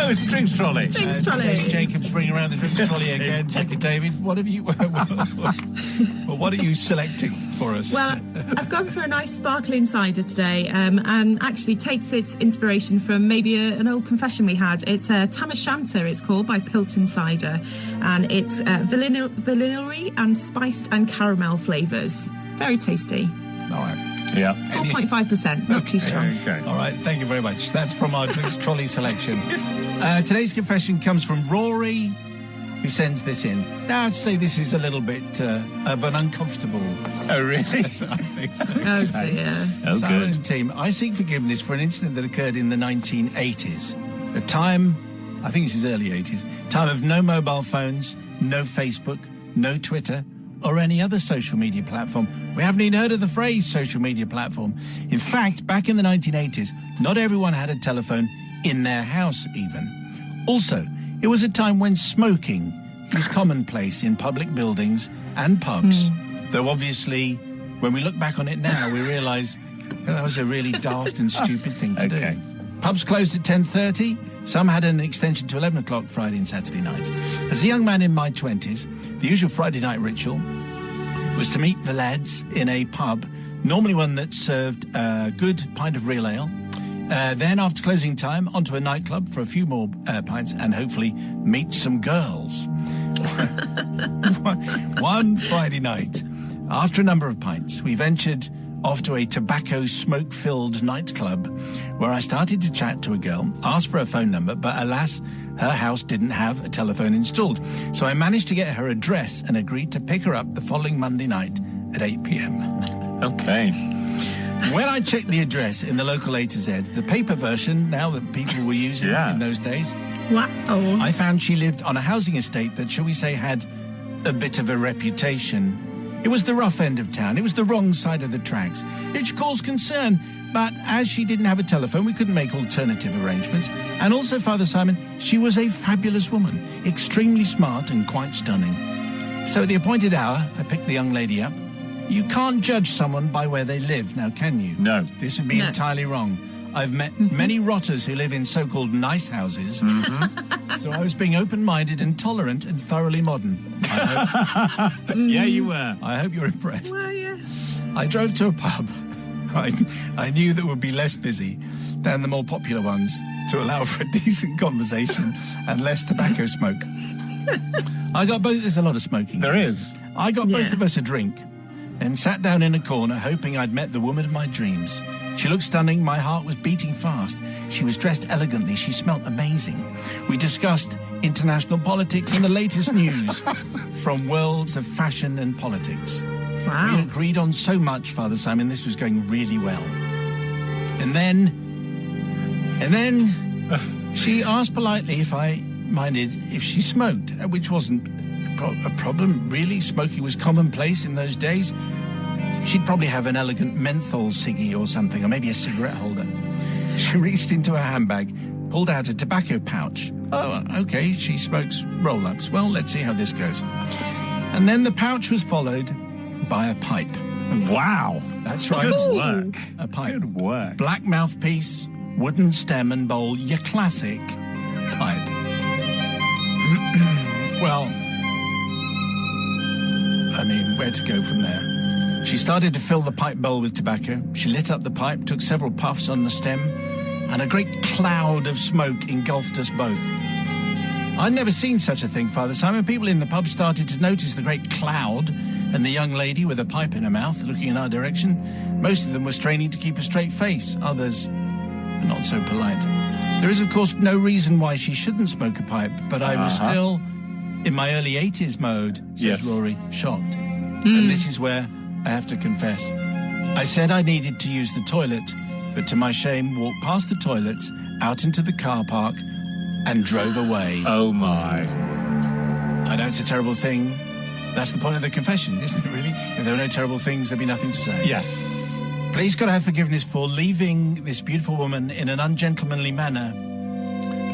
No, it's the drinks trolley. Drinks trolley. David Jacobs bringing around the drinks trolley again. Check it, David. What have you... Well, what are you selecting for us? Well, I've gone for a nice sparkling cider today, and actually takes its inspiration from maybe an old confession we had. It's a Tam O'Shanter, it's called, by Pilton Cider, and it's vanilla and spiced and caramel flavours. Very tasty. All right. Yeah. 4.5%, not too strong. Okay. All right, thank you very much. That's from our drinks trolley selection. Today's confession comes from Rory, who sends this in. Now, I'd say this is a little bit of an uncomfortable... Oh, really? Yes, I think so. Oh, dear. Oh, Simon good. and team, I seek forgiveness for an incident that occurred in the 1980s. A time, I think this is early 80s, time of no mobile phones, no Facebook, no Twitter, or any other social media platform. We haven't even heard of the phrase social media platform. In fact, back in the 1980s, not everyone had a telephone in their house even. Also, it was a time when smoking was commonplace in public buildings and pubs. Though obviously, when we look back on it now, we realise that was a really daft and stupid thing to do. Pubs closed at 10:30. Some had an extension to 11 o'clock Friday and Saturday nights. As a young man in my 20s, the usual Friday night ritual was to meet the lads in a pub, normally one that served a good pint of real ale. Then, after closing time, onto a nightclub for a few more pints and hopefully meet some girls. One Friday night, after a number of pints, we ventured off to a tobacco smoke-filled nightclub where I started to chat to a girl, asked for her phone number, but alas, her house didn't have a telephone installed. So I managed to get her address and agreed to pick her up the following Monday night at 8 p.m. Okay. When I checked the address in the local A to Z, the paper version, now that people were using in those days, Wow. I found she lived on a housing estate that, shall we say, had a bit of a reputation. It was the rough end of town. It was the wrong side of the tracks. It caused concern. But as she didn't have a telephone, we couldn't make alternative arrangements. And also, Father Simon, she was a fabulous woman, extremely smart and quite stunning. So at the appointed hour, I picked the young lady up. You can't judge someone by where they live, now can you? No. This would be entirely wrong. I've met many rotters who live in so-called nice houses. So I was being open-minded and tolerant and thoroughly modern. Yeah, you were. I hope you're impressed. Well, yeah. I drove to a pub. I knew that would be less busy than the more popular ones to allow for a decent conversation and less tobacco smoke. I got both. There's a lot of smoking. There is. I got both of us a drink and sat down in a corner hoping I'd met the woman of my dreams. She looked stunning. My heart was beating fast. She was dressed elegantly. She smelt amazing. We discussed international politics and the latest news from worlds of fashion and politics. Wow. We agreed on so much, Father Simon. This was going really well. And then she asked politely if I minded if she smoked, which wasn't a problem, really. Smoking was commonplace in those days. She'd probably have an elegant menthol ciggy or something, or maybe a cigarette holder. She reached into her handbag, pulled out a tobacco pouch. Oh, okay, she smokes roll-ups. Well, let's see how this goes. And then the pouch was followed by a pipe. Wow. That's right. Good work. A pipe. Good work. Black mouthpiece, wooden stem and bowl, your classic pipe. Well, I mean, where to go from there? She started to fill the pipe bowl with tobacco. She lit up the pipe, took several puffs on the stem, and a great cloud of smoke engulfed us both. I'd never seen such a thing, Father Simon. People in the pub started to notice the great cloud and the young lady with a pipe in her mouth looking in our direction. Most of them were straining to keep a straight face. Others were not so polite. There is, of course, no reason why she shouldn't smoke a pipe, but I was still in my early 80s mode, says Rory, shocked. And this is where I have to confess. I said I needed to use the toilet, but to my shame, walked past the toilets, out into the car park, and drove away. Oh, my. I know it's a terrible thing. That's the point of the confession, isn't it, really? If there were no terrible things, there'd be nothing to say. Yes. Please, God, have forgiveness for leaving this beautiful woman in an ungentlemanly manner.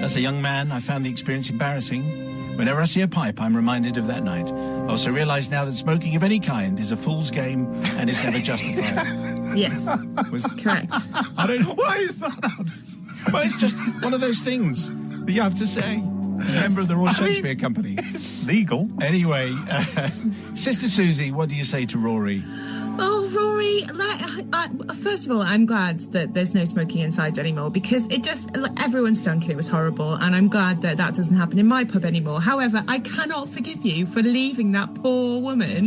As a young man, I found the experience embarrassing. Whenever I see a pipe, I'm reminded of that night. I also realise now that smoking of any kind is a fool's game and is never justified. Yes. Correct. I don't know. Why is that? Well, it's just one of those things. But you have to say, member of the Royal Shakespeare Company. Legal. Anyway, Sister Susie, what do you say to Rory? Oh, Rory, first of all, I'm glad that there's no smoking inside anymore, because it just, everyone stunk and it was horrible, and I'm glad that that doesn't happen in my pub anymore. However, I cannot forgive you for leaving that poor woman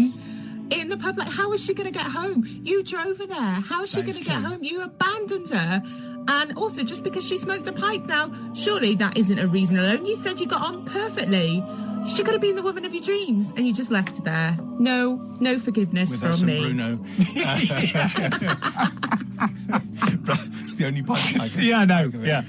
in the pub. Like, how is she going to get home? You drove her there. How is she going to get home? You abandoned her. And also, just because she smoked a pipe now, surely that isn't a reason alone. You said you got on perfectly. She could have been the woman of your dreams, and you just left her there. No forgiveness With from us and me. Bruno. It's the only pipe I can. Yeah, no. Yeah.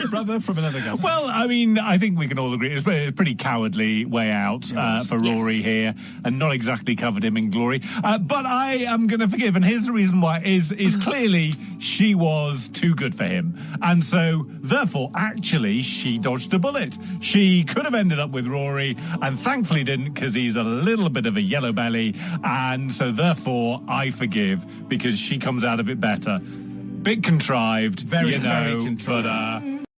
Brother from another guy. Well, I mean, I think we can all agree it's a pretty cowardly way out for Rory here, and not exactly covered him in glory. But I am going to forgive, and here's the reason why: is clearly she was too good for him, and so therefore, actually, she dodged a bullet. She could have ended up with Rory, and thankfully didn't, because he's a little bit of a yellow belly, and so therefore I forgive, because she comes out of it better. Bit contrived, Very very contrived. but